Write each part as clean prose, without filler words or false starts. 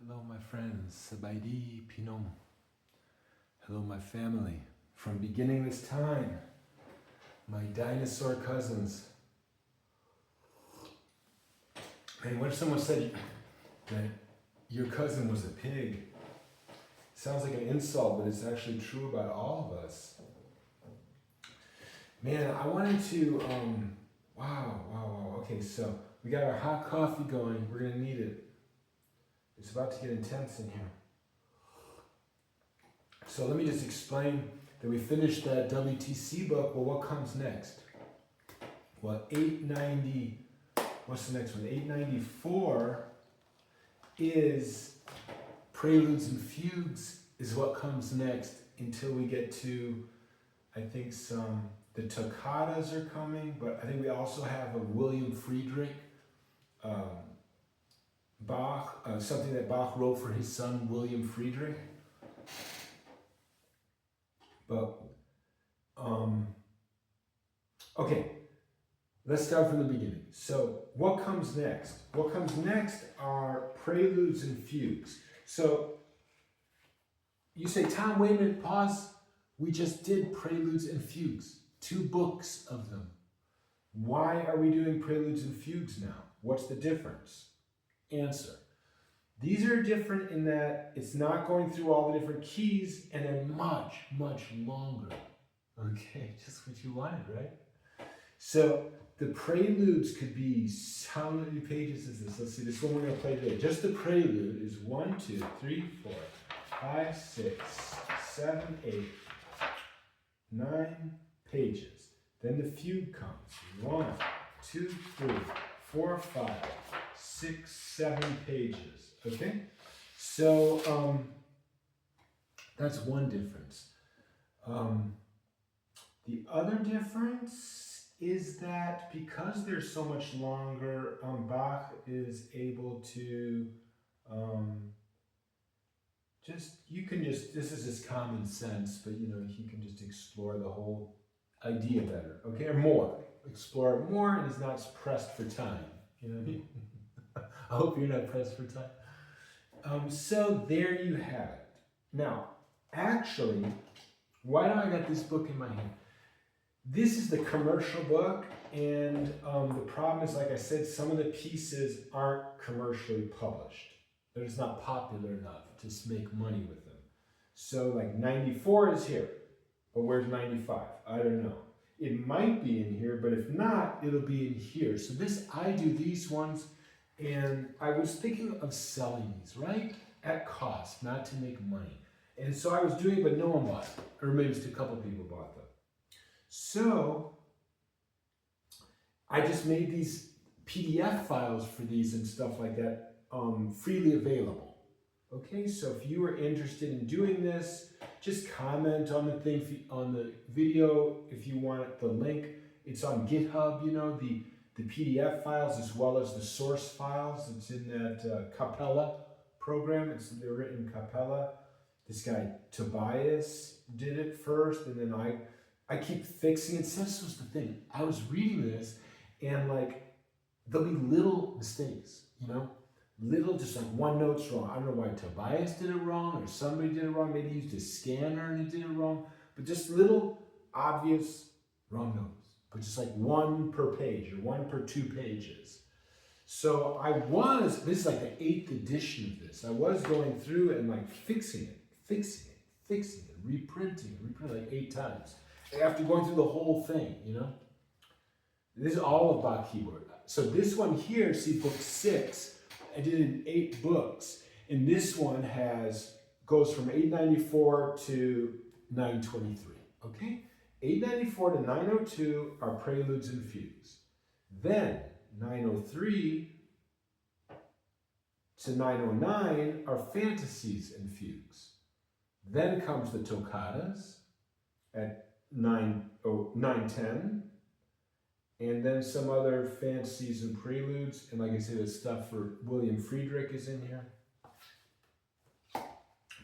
Hello, my friends. Sabaidi Pinom. Hello, my family. From beginningless time, my dinosaur cousins. Man, what if someone said that your cousin was a pig? Sounds like an insult, but it's actually true about all of us. Man, I wanted to, wow. Okay, so we got our hot coffee going. We're gonna need it. It's about to get intense in here. So let me just explain that we finished that WTC book. Well, what comes next? Well, 890, what's the next one? 894 is Preludes and Fugues is what comes next until we get to, I think the toccatas are coming, but I think we also have a William Friedrich Bach, something that Bach wrote for his son, William Friedrich. But, okay, let's start from the beginning. So what comes next? What comes next are preludes and fugues. So you say, Tom, wait a minute, pause. We just did preludes and fugues, 2 books of them. Why are we doing preludes and fugues now? What's the difference? Answer. These are different in that it's not going through all the different keys and they're much, much longer. Okay, just what you wanted, right? So the preludes could be, how many pages is this? Let's see, this one we're going to play today. Just the prelude is 1, 2, 3, 4, 5, 6, 7, 8, 9 pages. Then the fugue comes. 1, 2, 3, 4, 5, 6, 7 pages. Okay? So that's one difference. The other difference is that because they're so much longer, Bach is able to this is just common sense, but he can just explore the whole idea better, okay, or more. Explore it more, and he's not pressed for time. You know what I mean? I hope you're not pressed for time. So there you have it. Now, actually, why do I got this book in my hand? This is the commercial book, and the problem is, like I said, some of the pieces aren't commercially published. They're just not popular enough to make money with them. So like 94 is here, but where's 95? I don't know. It might be in here, but if not, it'll be in here. So I do these ones, and I was thinking of selling these, right? At cost, not to make money. And so I was doing it, but no one bought it. Or maybe just a couple people bought them. So I just made these PDF files for these and stuff like that freely available. Okay, so if you were interested in doing this, just comment on the thing, on the video if you want the link. It's on GitHub, the PDF files as well as the source files. It's in that Capella program. They're written in Capella. This guy Tobias did it first, and then I keep fixing it. So this was the thing. I was reading this, and there'll be little mistakes, little, just like one note's wrong. I don't know why Tobias did it wrong, or somebody did it wrong. Maybe he used a scanner and he did it wrong. But just little obvious wrong notes. But just like 1 per page or 1 per 2 pages. So this is like the 8th edition of this. I was going through and fixing it, reprinting like 8 times. After going through the whole thing, This is all of Bach keyboard. So this one here, see book 6, I did it in 8 books. And this one goes from 894 to 923, okay? 894 to 902 are preludes and fugues. Then 903 to 909 are fantasies and fugues. Then comes the toccatas at 910, and then some other fantasies and preludes. And like I said, the stuff for William Friedrich is in here.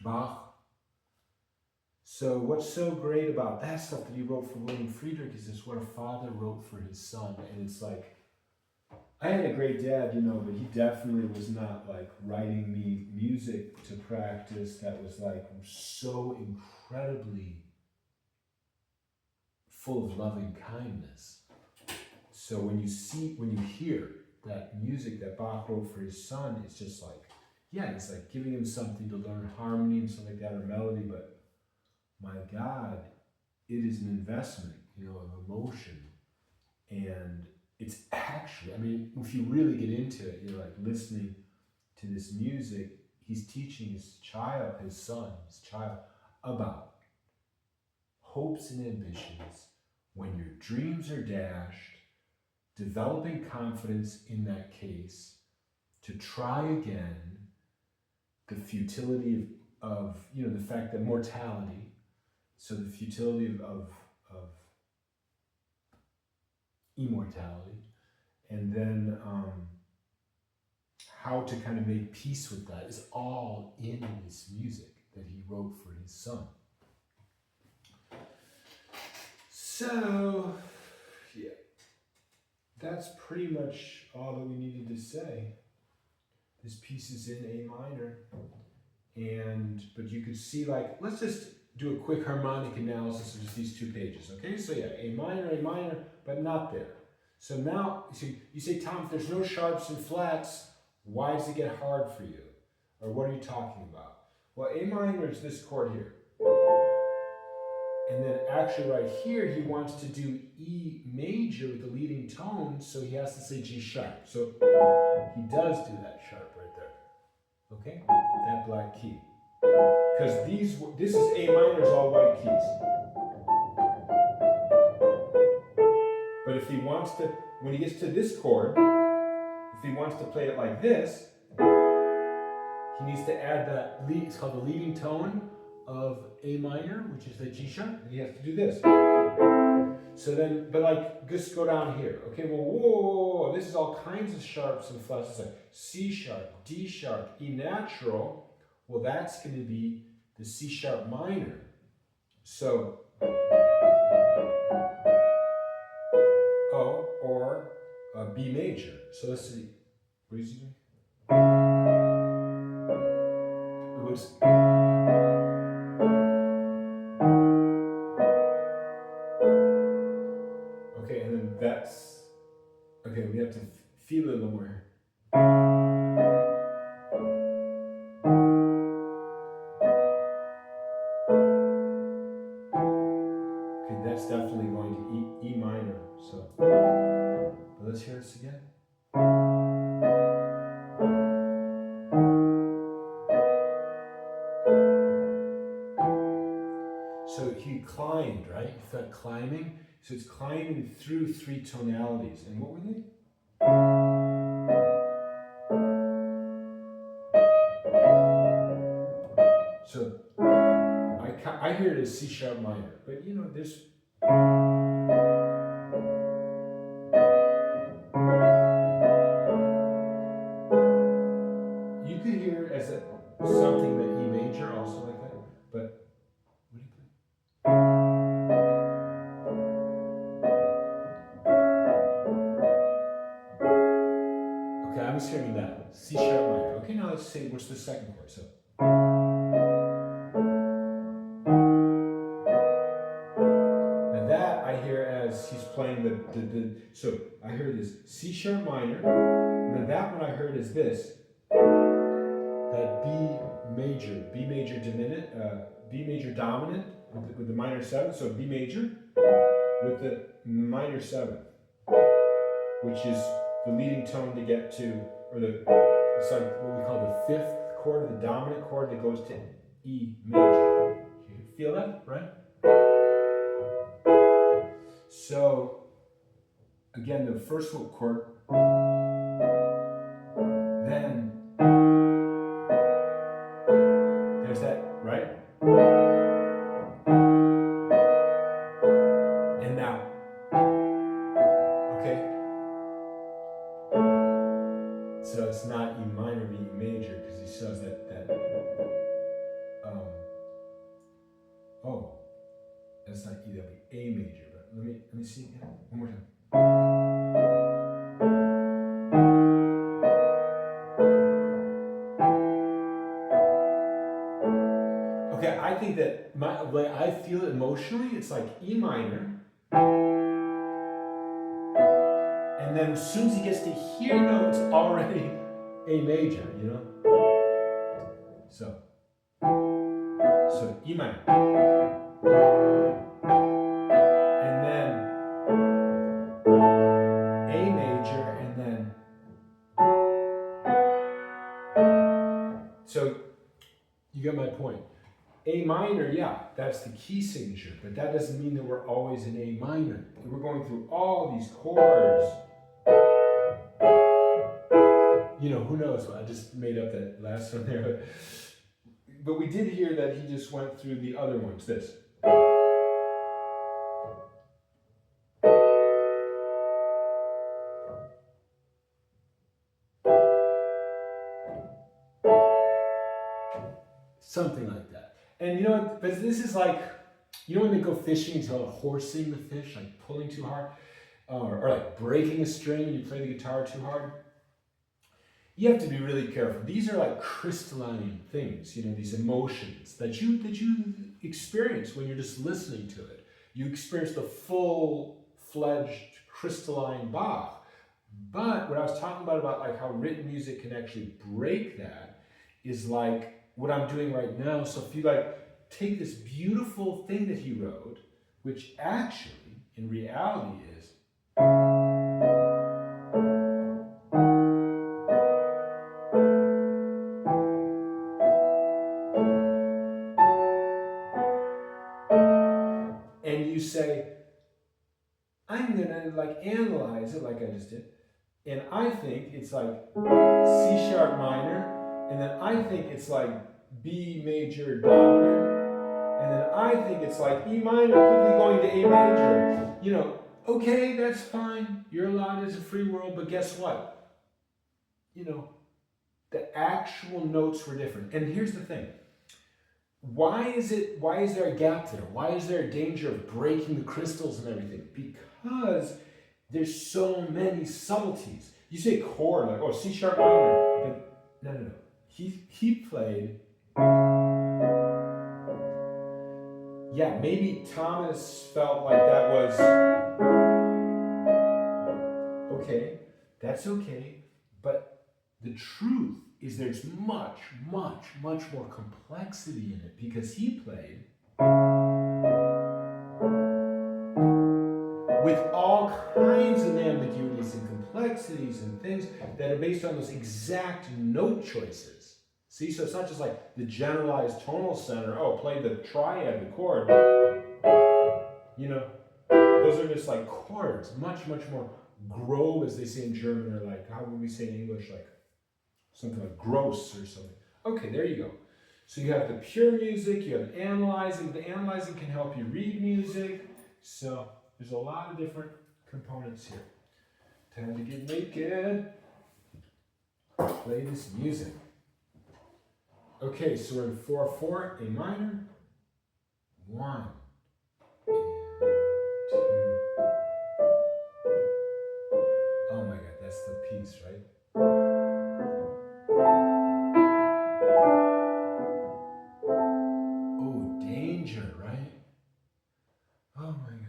Bach. So what's so great about that stuff that he wrote for William Friedrich is what a father wrote for his son. And it's like, I had a great dad, you know, but he definitely was not like writing me music to practice that was like so incredibly full of loving kindness. So when you hear that music that Bach wrote for his son, it's just like, yeah, it's like giving him something to learn harmony and stuff like that or melody, but my God, it is an investment, you know, of emotion. And it's actually, I mean, if you really get into it, you're like listening to this music, he's teaching his son, his child, about hopes and ambitions when your dreams are dashed, developing confidence in that case, to try again, the futility of you know, the fact that mortality, so the futility of immortality, and then how to kind of make peace with that is all in this music that he wrote for his son. So, yeah, that's pretty much all that we needed to say. This piece is in A minor, but you could see, like, let's just do a quick harmonic analysis of just these 2 pages, okay? So yeah, A minor, but not there. So now, you say, Tom, if there's no sharps and flats, why does it get hard for you? Or what are you talking about? Well, A minor is this chord here. And then actually right here, he wants to do E major with the leading tone, so he has to say G sharp. So he does do that sharp right there, okay? That black key. Because this is A minor, is all white keys. But if he wants to, when he gets to this chord, if he wants to play it like this, he needs to add that lead, it's called the leading tone of A minor, which is the G sharp, and he has to do this. So then, but like, just go down here. Okay, well, whoa, this is all kinds of sharps and flats. It's like C sharp, D sharp, E natural. Well, that's going to be the C sharp minor. So, or B major. So let's see. What is he doing? It was. Okay, and then that's. Okay, we have to feel it a little more. Okay, that's definitely going to E minor. So, but let's hear this again. So he climbed, right? He felt climbing. So it's climbing through 3 tonalities. And what were they? So I hear it as C sharp minor, but you know, there's. You could hear it as something that E major, also like that, but what do you think? Okay, I was hearing that. C sharp minor. Okay, now let's say, what's the second chord? So. Now that I hear as he's playing so I heard this C sharp minor, and then that one I heard is this. That B major dominant with the minor 7, so B major with the minor 7, which is the leading tone to get to, or it's like what we call the 5th chord, or the dominant chord that goes to E major. You feel that, right? So, again, the first chord, then there's that, right? And now, okay? So it's not E minor, but E major, because he says that that's not E, that'll be A major, but let me see again, one more time. Okay, I think that my way I feel it emotionally, it's like E minor, and then as soon as he gets to here, it's already A major, So E minor, and then A major, and then so you get my point. A minor, yeah, that's the key signature, but that doesn't mean that we're always in A minor. We're going through all these chords. Who knows? I just made up that last one there. But we did hear that he just went through the other ones. This. Something like that. And but this is like, when they go fishing, it's called horsing the fish, like pulling too hard, or like breaking a string when you play the guitar too hard. You have to be really careful. These are like crystalline things, these emotions that you experience when you're just listening to it. You experience the full-fledged crystalline Bach. But what I was talking about like how written music can actually break that, is like what I'm doing right now. So if you like take this beautiful thing that he wrote, which actually in reality is say, I'm gonna like analyze it like I just did, and I think it's like C sharp minor, and then I think it's like B major dominant, and then I think it's like E minor quickly going to A major. Okay, that's fine. You're allowed, it's a free world, but guess what? The actual notes were different. And here's the thing. Why is there a gap there? Why is there a danger of breaking the crystals and everything? Because there's so many subtleties. You say chord, like, C sharp minor, but no. He played, maybe Thomas felt like that was, okay, that's okay, but the truth is there's much, much, much more complexity in it, because he played with all kinds of ambiguities and complexities and things that are based on those exact note choices. See, so it's not just like the generalized tonal center, play the triad, the chord. Those are just like chords, much, much more grobe, as they say in German, or like, how would we say in English, like something like gross or something. Okay, there you go. So you have the pure music, you have analyzing. The analyzing can help you read music. So there's a lot of different components here. Time to get naked. Play this music. Okay, so we're in 4/4, A minor. 1 and 2. Oh my God, that's the piece, right? Oh, danger, right? Oh my God.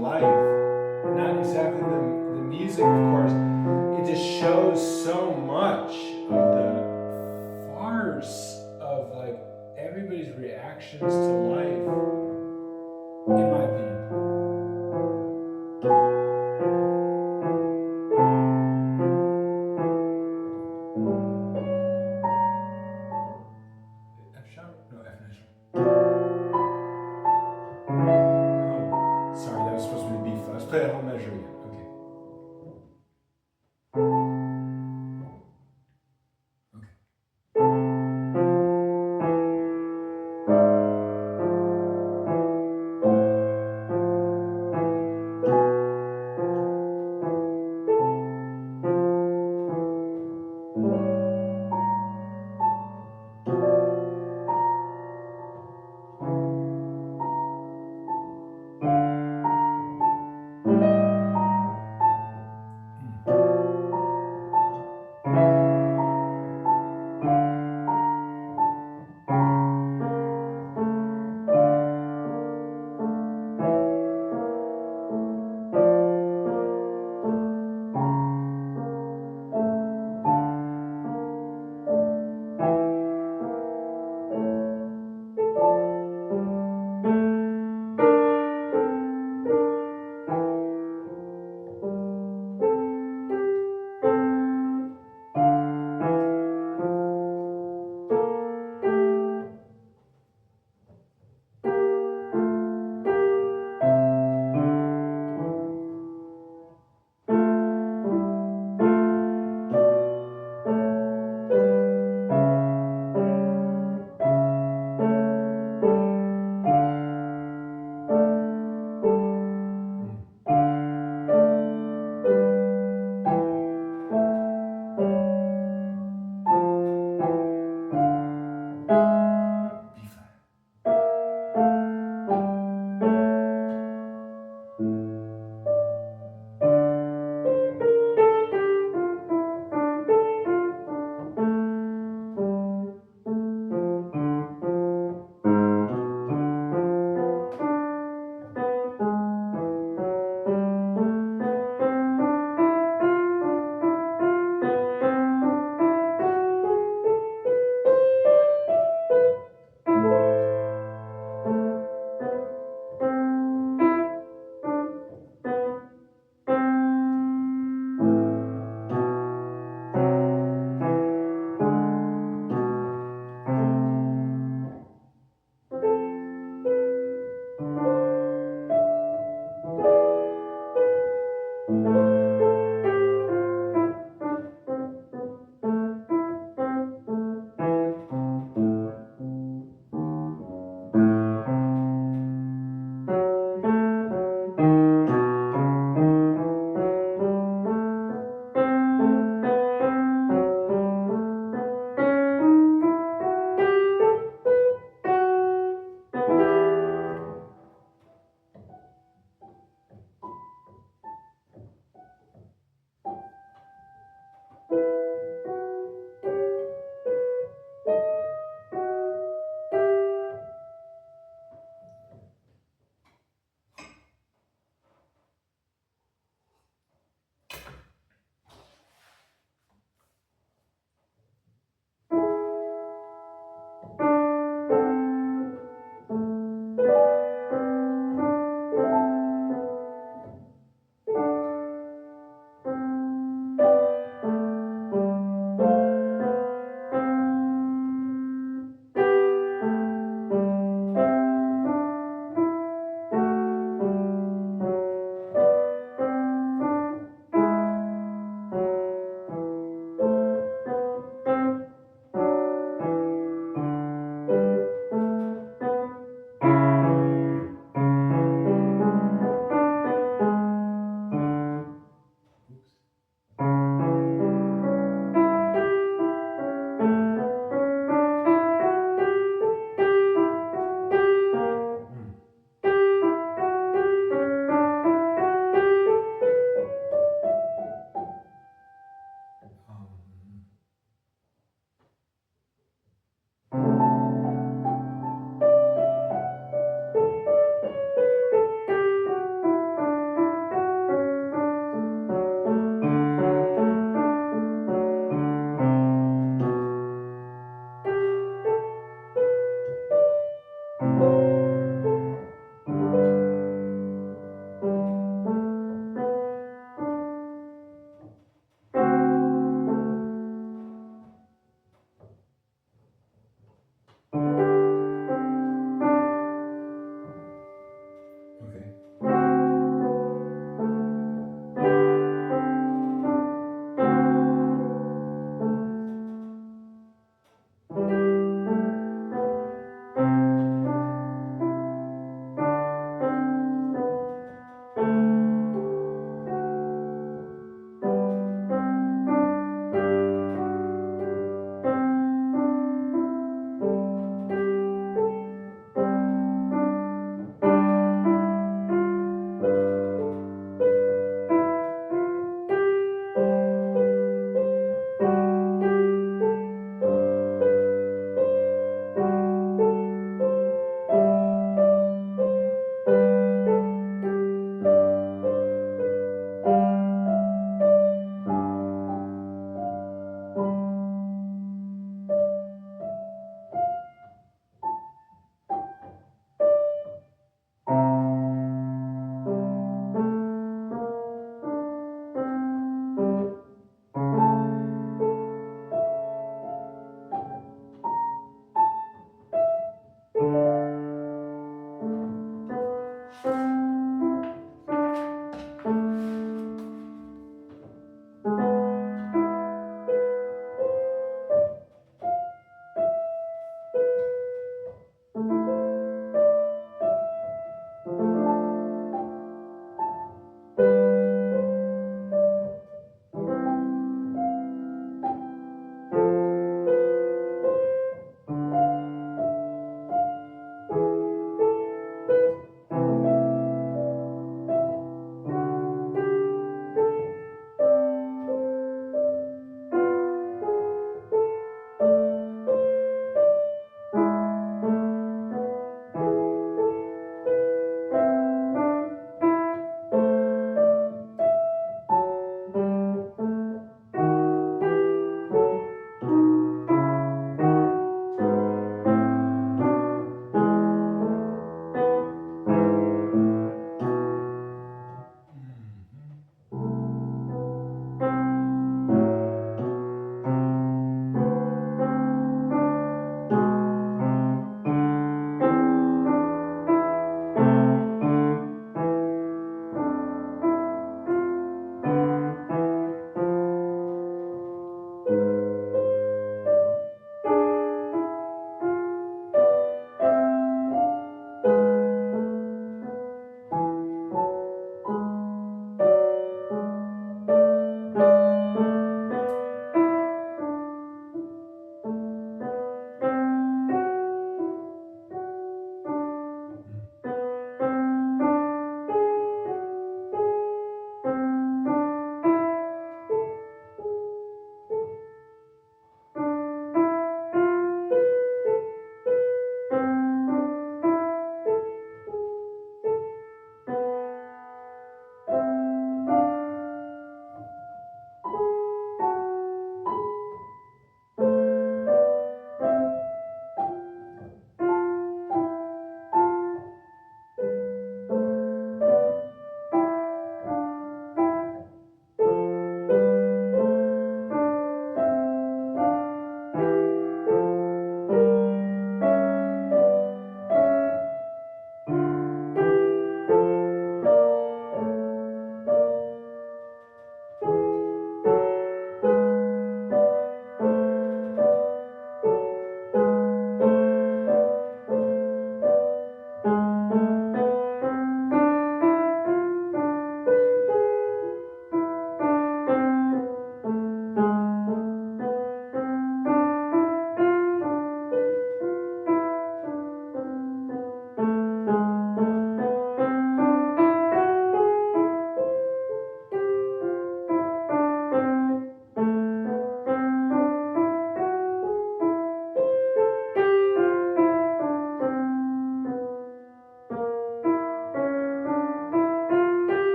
life. Not exactly the music, of course. It just shows so much of the farce of like everybody's reactions to life, in my opinion. F sharp? No, F major. Oh, sorry, that was supposed to be B flat. Let's play that whole measure again. Okay.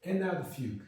And now the fugue.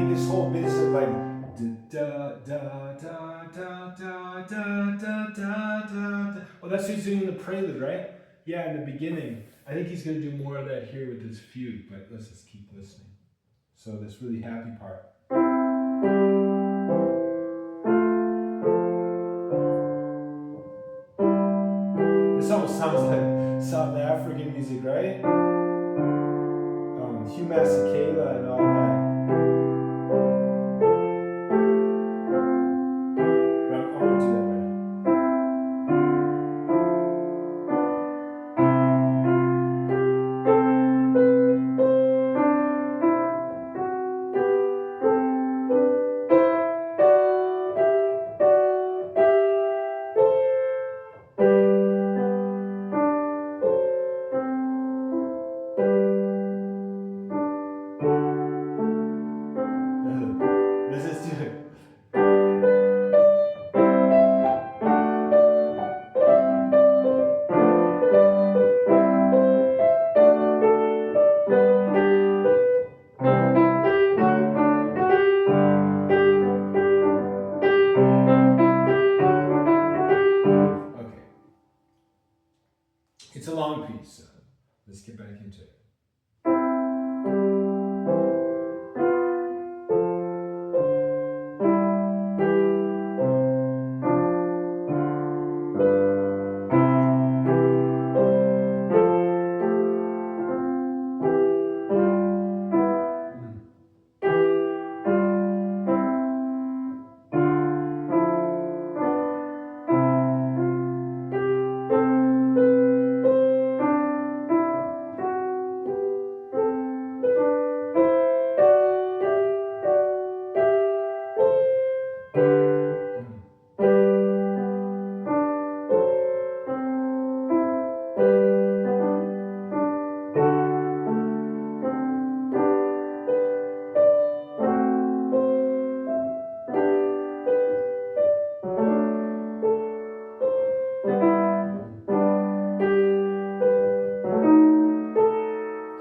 this whole bit of like da da da da da da da da da. Well, that's what he's doing in the prelude, right? Yeah, in the beginning. I think he's going to do more of that here with this fugue, but let's just keep listening. So this really happy part. This almost sounds like South African music, right? Hugh Masekela and all that. But I won't do that right now. Let's just do it. Okay. It's a long piece, so let's get back into it.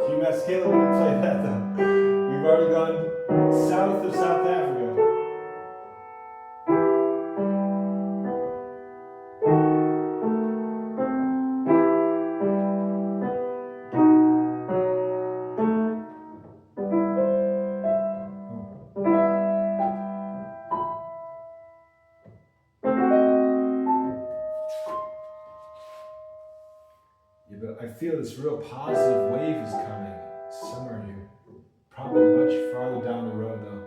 Hugh Masekela wouldn't play that though. We've already gone south of South Africa. Yeah, but I feel this real positive wave is coming somewhere here. Probably much farther down the road though.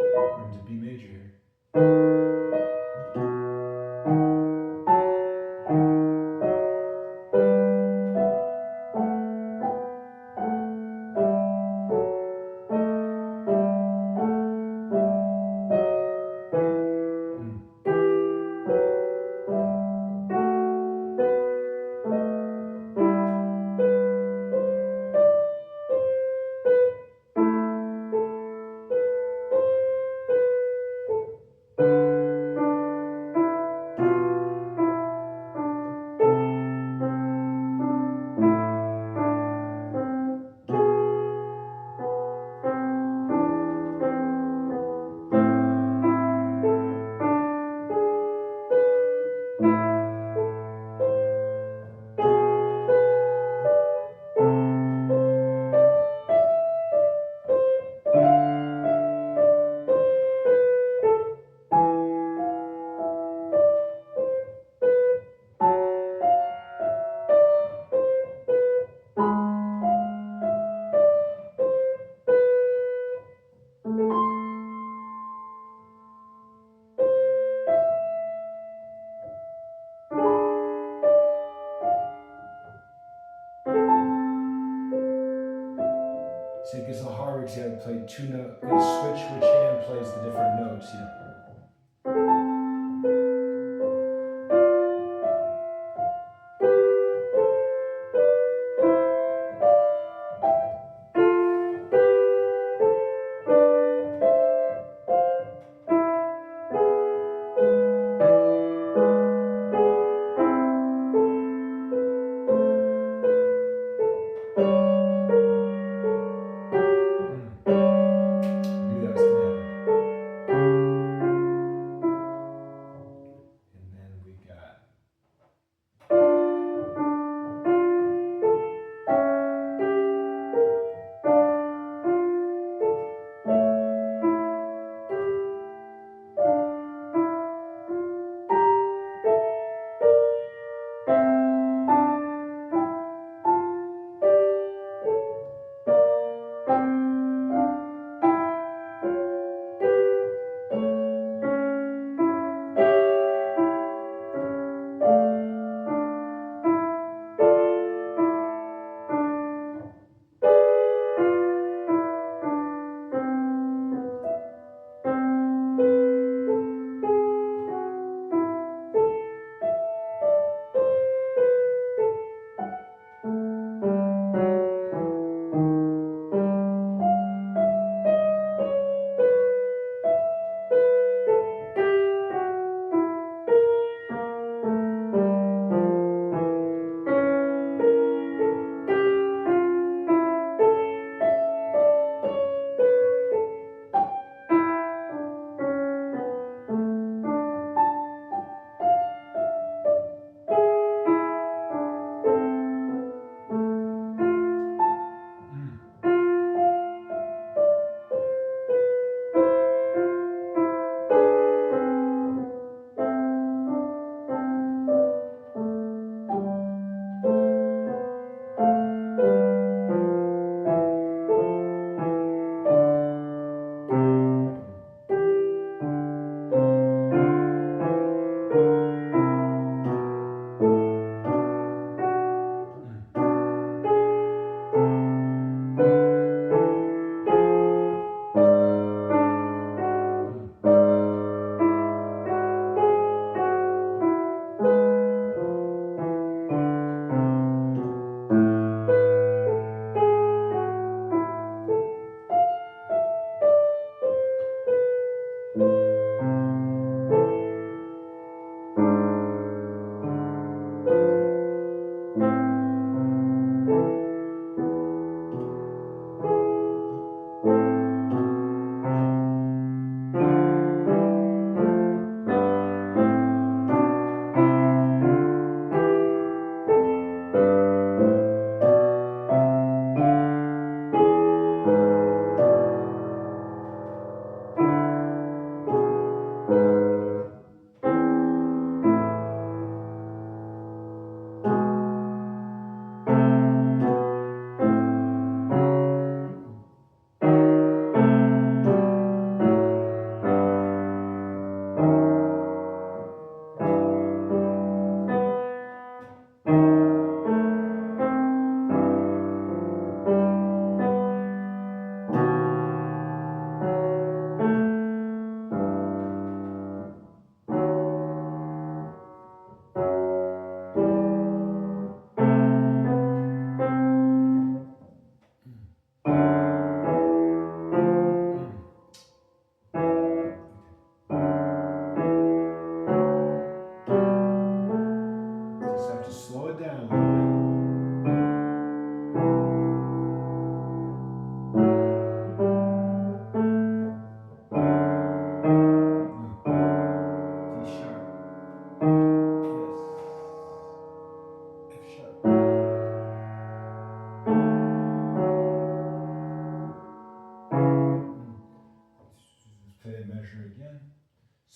We're into B major here. See, because the Harvick's got to play two notes, they switch which hand plays the different notes, you know.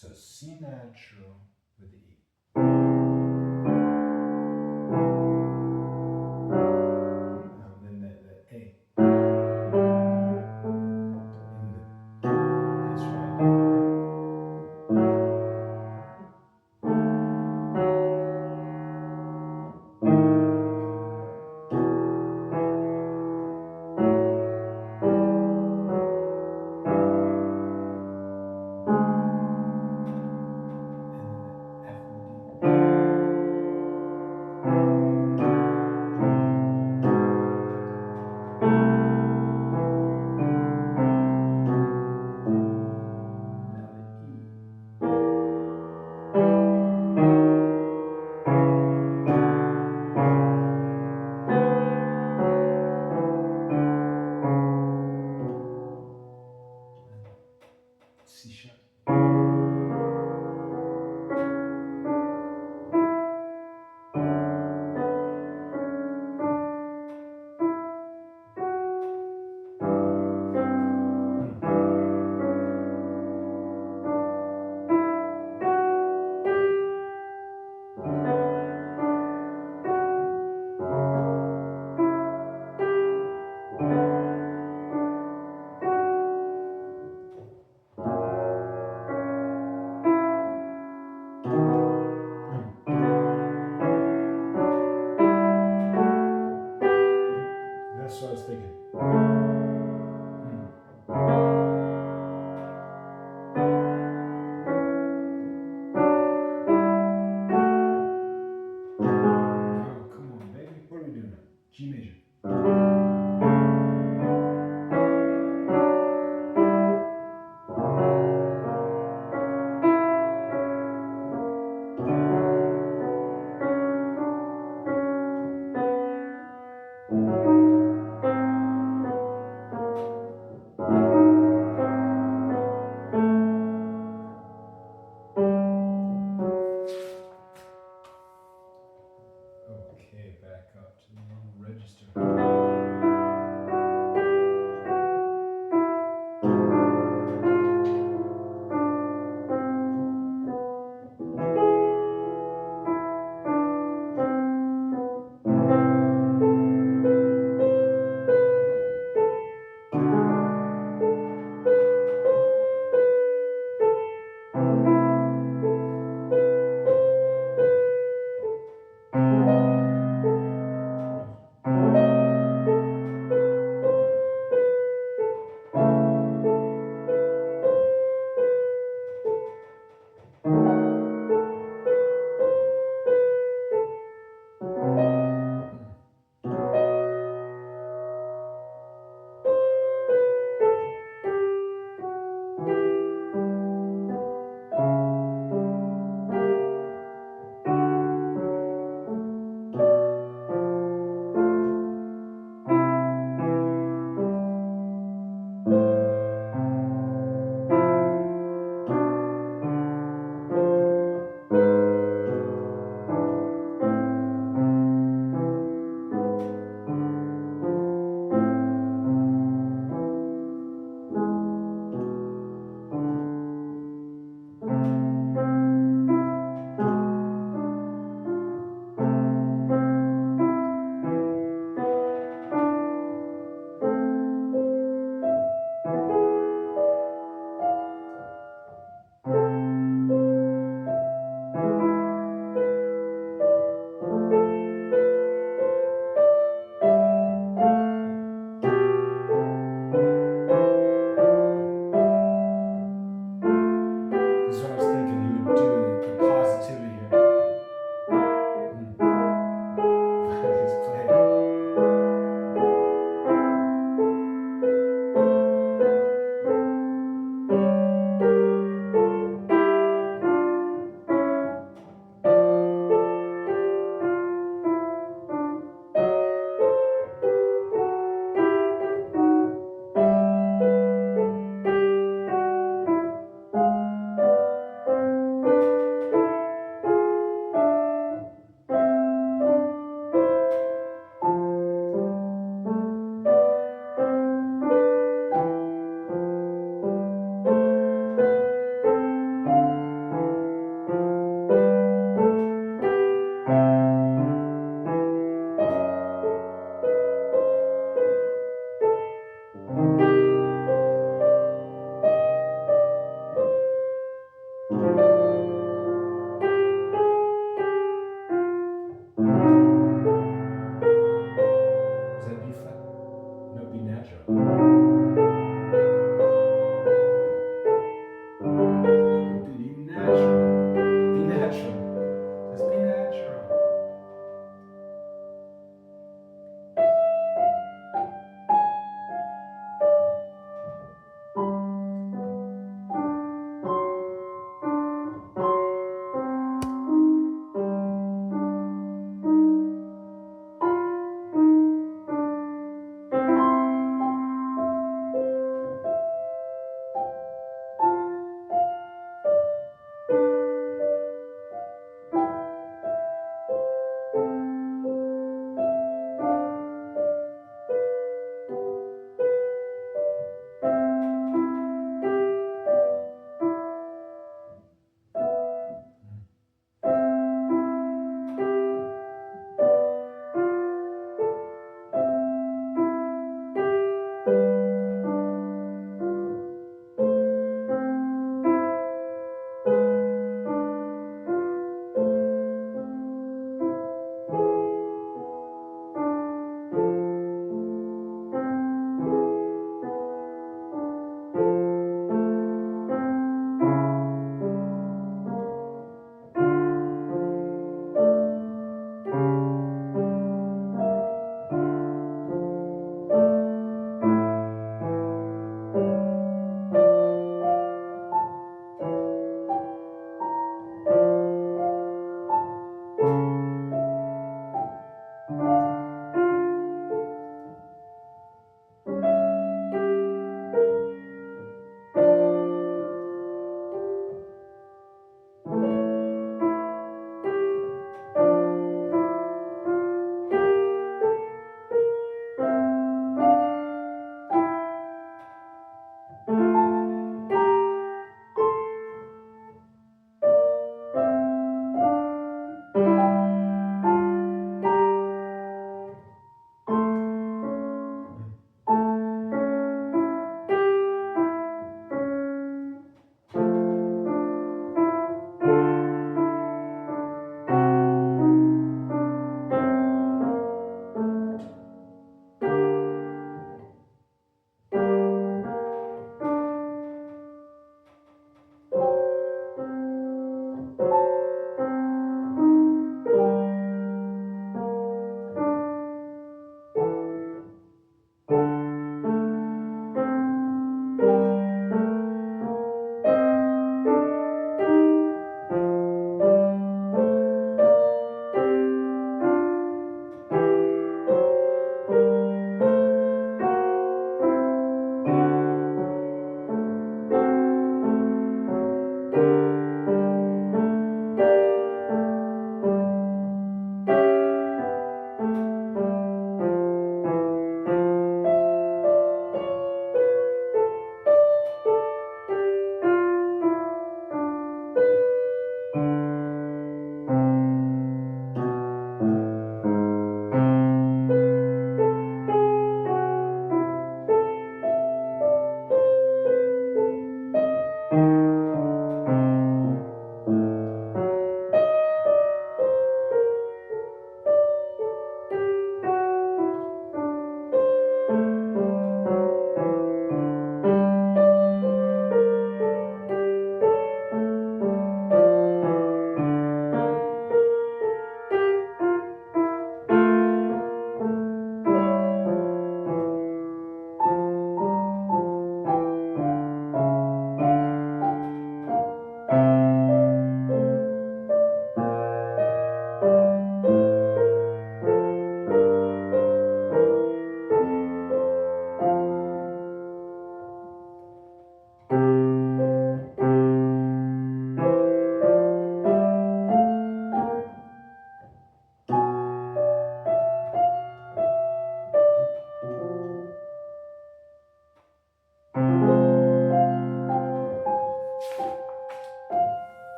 So C natural with the E. Then the A. That's right. C sharp. That's what I was thinking. Oh, come on, baby. What are we doing now? G major. Okay, back up to the normal register.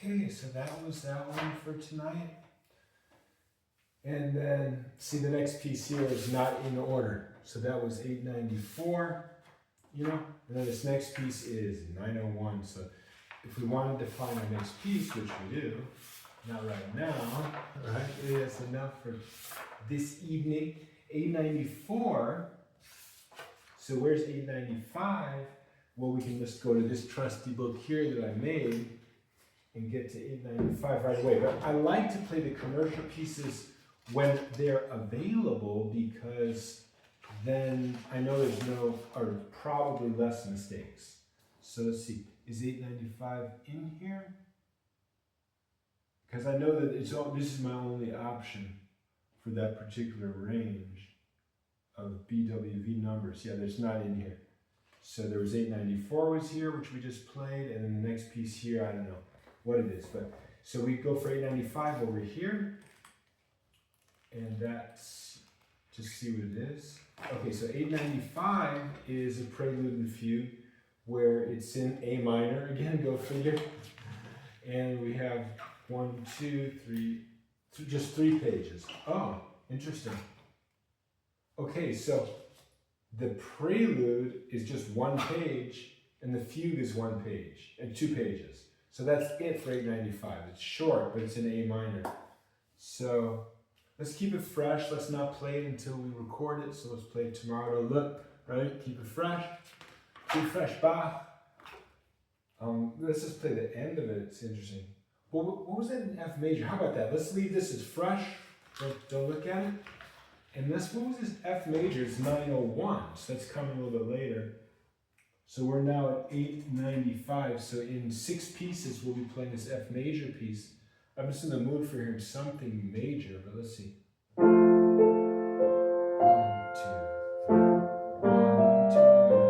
Okay, so that was that one for tonight. And then, see, the next piece here is not in order. So that was 894, you know? And then this next piece is 901. So if we wanted to find the next piece, which we do, not right now, right? It is enough for this evening. 894. So where's 895? Well, we can just go to this trusty book here that I made and get to 895 right away. But I like to play the commercial pieces when they're available, because then I know there's no, or probably less mistakes. So let's see, is 895 in here? Because I know that it's all, this is my only option for that particular range of BWV numbers. Yeah, there's not in here. So there was 894 was here, which we just played, and then the next piece here, I don't know what it is, but so we go for 895 over here, and that's, just see what it is. Okay, so 895 is a prelude and fugue where it's in A minor, again, go figure, and we have 1, 2, 3, just 3 pages. Oh, interesting. Okay, so the prelude is just 1 page, and the fugue is 1 page, and 2 pages. So that's it for 895. It's short, but it's in A minor. So let's keep it fresh. Let's not play it until we record it. So let's play it tomorrow to look, right? Keep it fresh. Keep fresh, Bach. Let's just play the end of it. It's interesting. Well, what was that in F major? How about that? Let's leave this as fresh. Don't look at it. And this, what was this F major? It's 901. So that's coming a little bit later. So we're now at 895. So in 6 pieces, we'll be playing this F major piece. I'm just in the mood for hearing something major, but let's see. 1, 2, 3. 1, 2, 3.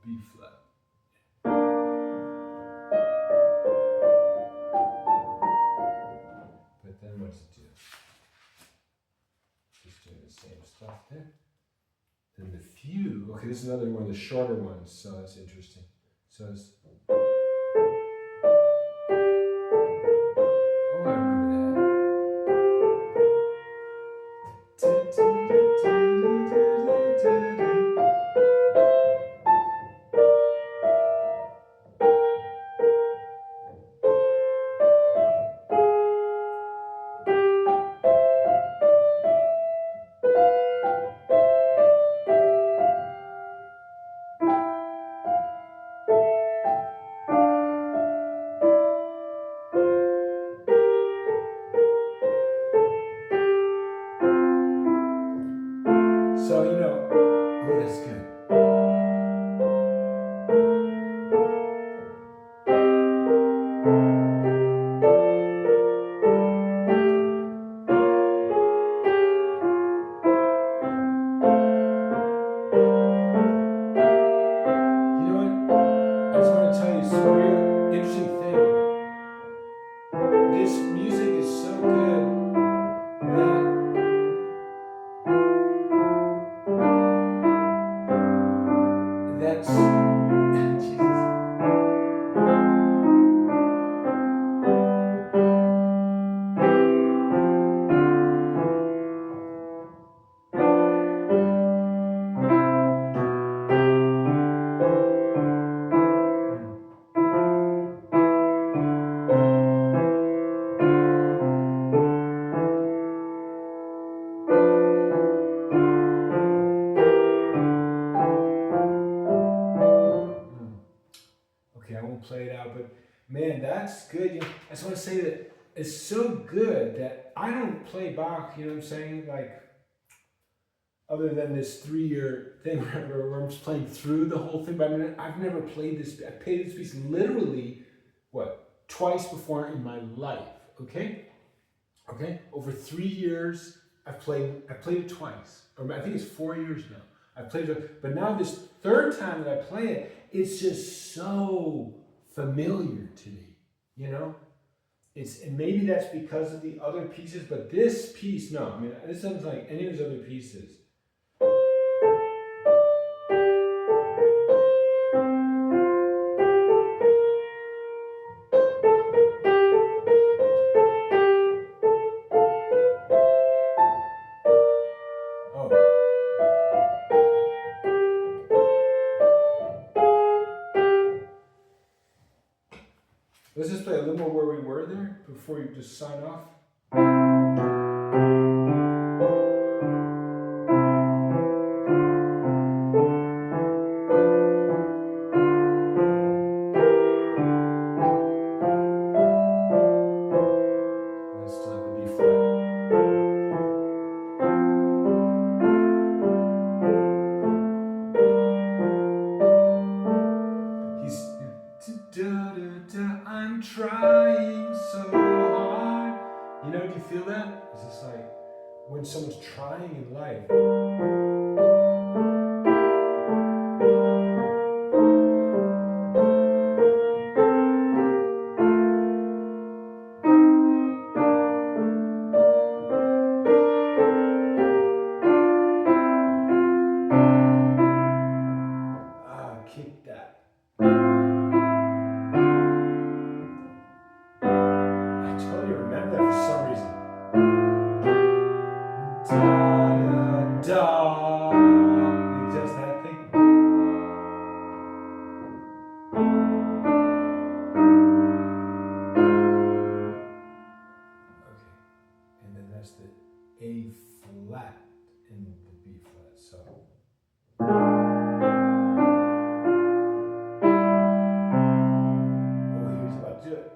B flat. But then what's it do? Just doing the same stuff there. Then the fugue, okay, this is another one of the shorter ones, so that's interesting. So it's, oh, I remember so, you know, oh, that's good. You know what? I just want to tell you some real interesting thing. This music is so good that that's Jesus. Okay, I won't play it out, but man, that's good. You know, I just want to say that it's so good that I don't play Bach, you know what I'm saying? Like, other than this 3-year thing where I'm just playing through the whole thing, but I mean, I've never played this. I played this piece literally, what, twice before in my life, okay? Okay, over 3 years, I've played it twice, or I think it's 4 years now. I've played it, but now this 3rd time that I play it, it's just so familiar to me, you know? and maybe that's because of the other pieces, but this piece, no. I mean, this sounds like any of his other pieces. Let's just play a little more where we were there before you just sign off. Let's start the B flat. He's I'm trying so hard. You know, do you feel that? It's just like when someone's trying in life. Kick that. I totally remember that for some reason. Da da da. It does that thing. Okay, and then that's the A flat and the B flat. So. Do it.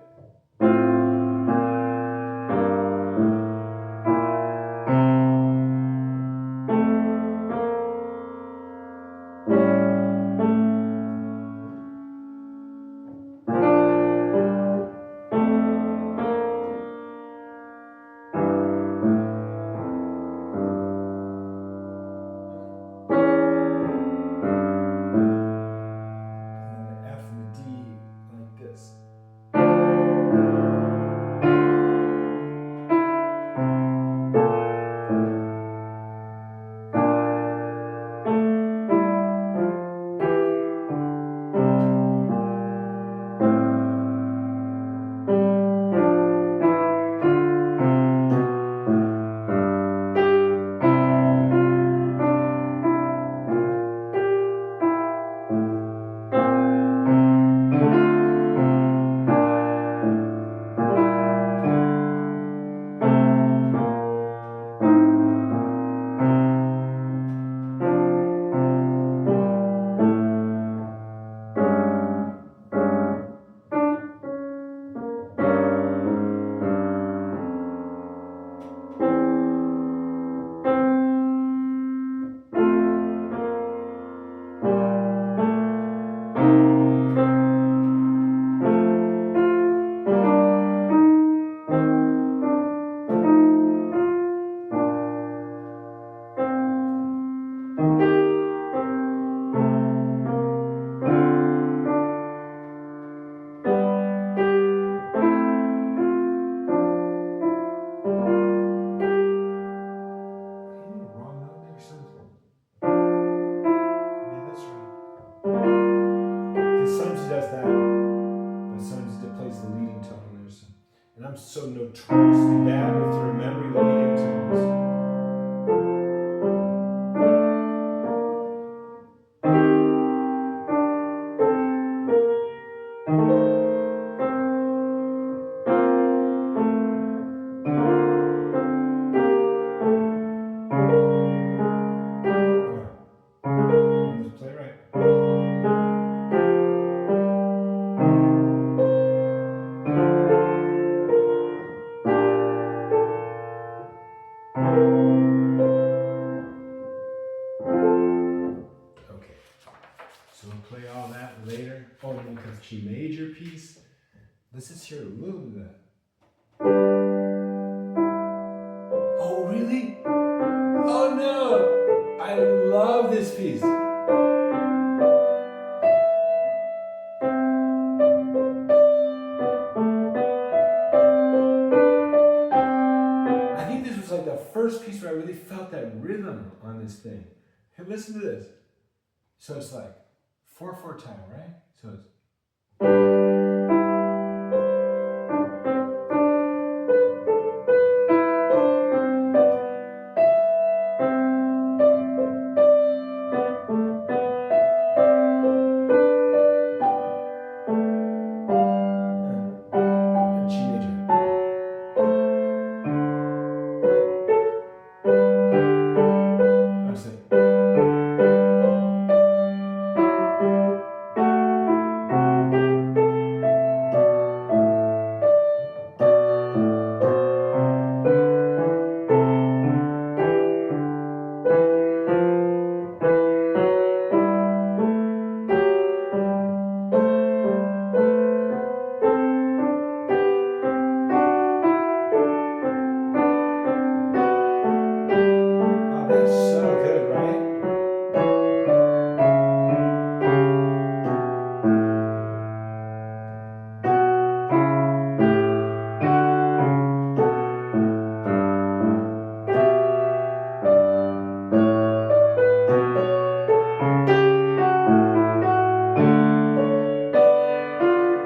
I'm so notoriously bad with remembering the leading tones. Let's play right. So we'll play all that later. Oh, and then because G major piece. Let's just hear a little bit of that. Oh, really? Oh no! I love this piece. first piece where I really felt that rhythm on this thing. Hey, listen to this. So it's like 4/4 time, right? So it's G major. I was like, oh, that's so good, right?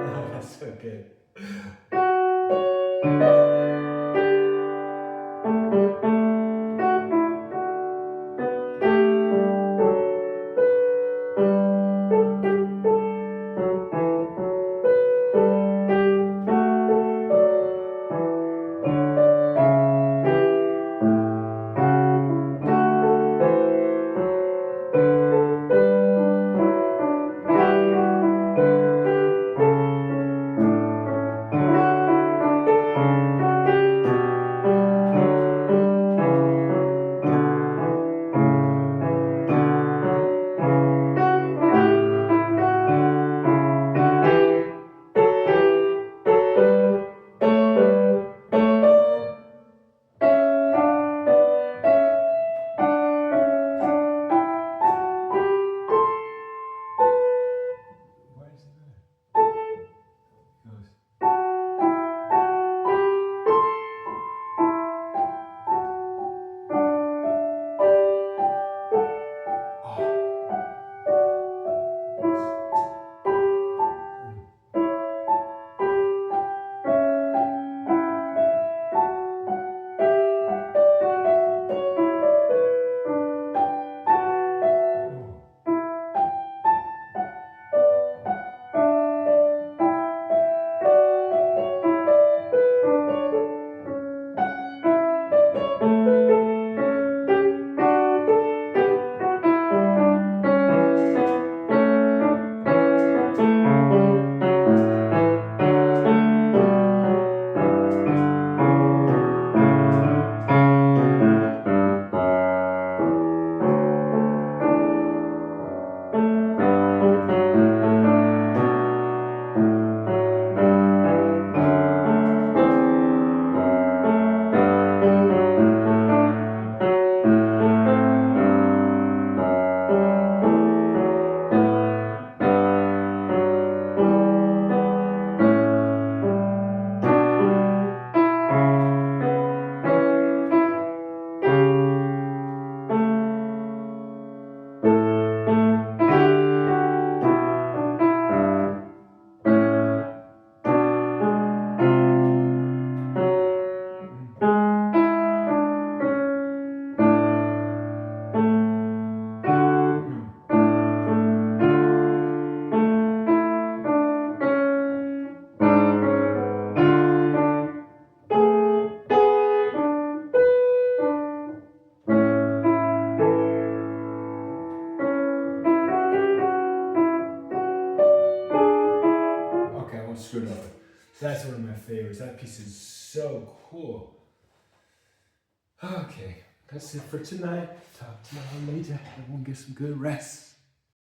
Oh, that's so good. Why is it that? It goes. Okay, I won't screw it up. That's one of my favorites. That piece is so cool. Okay, that's it for tonight. Talk to y'all later. Everyone get some good rest.